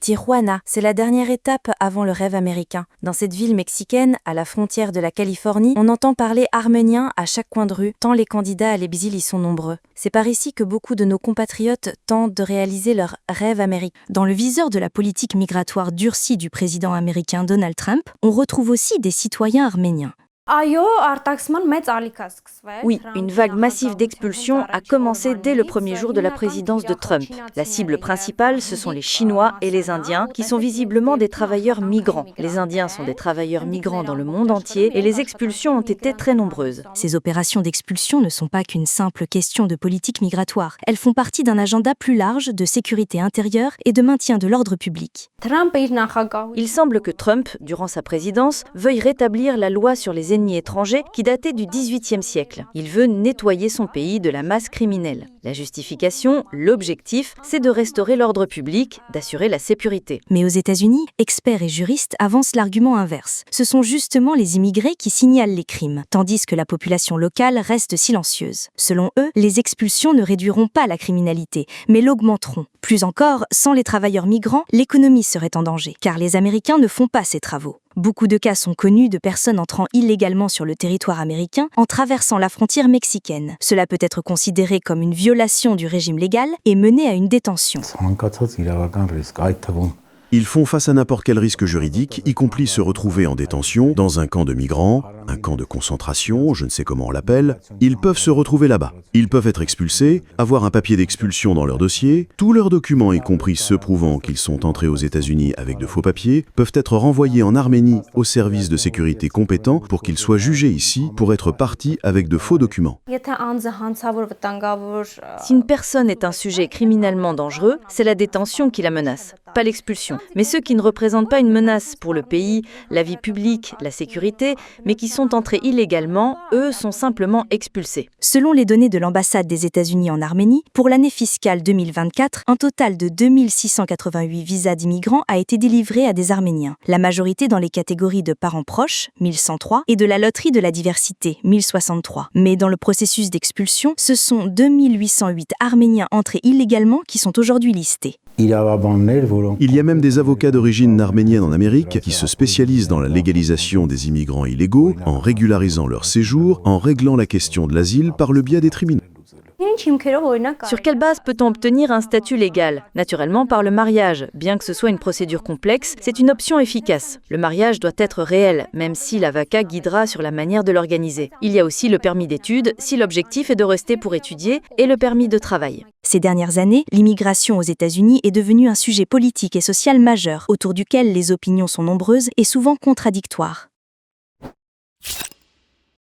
Tijuana, c'est la dernière étape avant le rêve américain. Dans cette ville mexicaine, à la frontière de la Californie, on entend parler arménien à chaque coin de rue, tant les candidats à l'exil y sont nombreux. C'est par ici que beaucoup de nos compatriotes tentent de réaliser leur rêve américain. Dans le viseur de la politique migratoire durcie du président américain Donald Trump, on retrouve aussi des citoyens arméniens. Oui, une vague massive d'expulsions a commencé dès le premier jour de la présidence de Trump. La cible principale, ce sont les Chinois et les Indiens, qui sont visiblement des travailleurs migrants. Les Indiens sont des travailleurs migrants dans le monde entier et les expulsions ont été très nombreuses. Ces opérations d'expulsion ne sont pas qu'une simple question de politique migratoire. Elles font partie d'un agenda plus large de sécurité intérieure et de maintien de l'ordre public. Il semble que Trump, durant sa présidence, veuille rétablir la loi sur les ennemis étrangers qui datait du XVIIIe siècle. Il veut nettoyer son pays de la masse criminelle. La justification, l'objectif, c'est de restaurer l'ordre public, d'assurer la sécurité. Mais aux États-Unis, experts et juristes avancent l'argument inverse. Ce sont justement les immigrés qui signalent les crimes, tandis que la population locale reste silencieuse. Selon eux, les expulsions ne réduiront pas la criminalité, mais l'augmenteront. Plus encore, sans les travailleurs migrants, l'économie serait en danger, car les Américains ne font pas ces travaux. Beaucoup de cas sont connus de personnes entrant illégalement sur le territoire américain en traversant la frontière mexicaine. Cela peut être considéré comme une violation du régime légal et mener à une détention. Ils font face à n'importe quel risque juridique, y compris se retrouver en détention, dans un camp de migrants, un camp de concentration, je ne sais comment on l'appelle. Ils peuvent se retrouver là-bas. Ils peuvent être expulsés, avoir un papier d'expulsion dans leur dossier. Tous leurs documents, y compris ceux prouvant qu'ils sont entrés aux États-Unis avec de faux papiers, peuvent être renvoyés en Arménie aux services de sécurité compétents pour qu'ils soient jugés ici pour être partis avec de faux documents. Si une personne est un sujet criminellement dangereux, c'est la détention qui la menace, pas l'expulsion. Mais ceux qui ne représentent pas une menace pour le pays, la vie publique, la sécurité, mais qui sont entrés illégalement, eux sont simplement expulsés. Selon les données de l'ambassade des États-Unis en Arménie, pour l'année fiscale 2024, un total de 2688 visas d'immigrants a été délivré à des Arméniens. La majorité dans les catégories de parents proches, 1103, et de la loterie de la diversité, 1063. Mais dans le processus d'expulsion, ce sont 2808 Arméniens entrés illégalement qui sont aujourd'hui listés. Il y a même des avocats d'origine arménienne en Amérique qui se spécialisent dans la légalisation des immigrants illégaux, en régularisant leur séjour, en réglant la question de l'asile par le biais des tribunaux. Sur quelle base peut-on obtenir un statut légal? Naturellement par le mariage. Bien que ce soit une procédure complexe, c'est une option efficace. Le mariage doit être réel, même si l'avocat guidera sur la manière de l'organiser. Il y a aussi le permis d'études, si l'objectif est de rester pour étudier, et le permis de travail. Ces dernières années, l'immigration aux États-Unis est devenue un sujet politique et social majeur, autour duquel les opinions sont nombreuses et souvent contradictoires.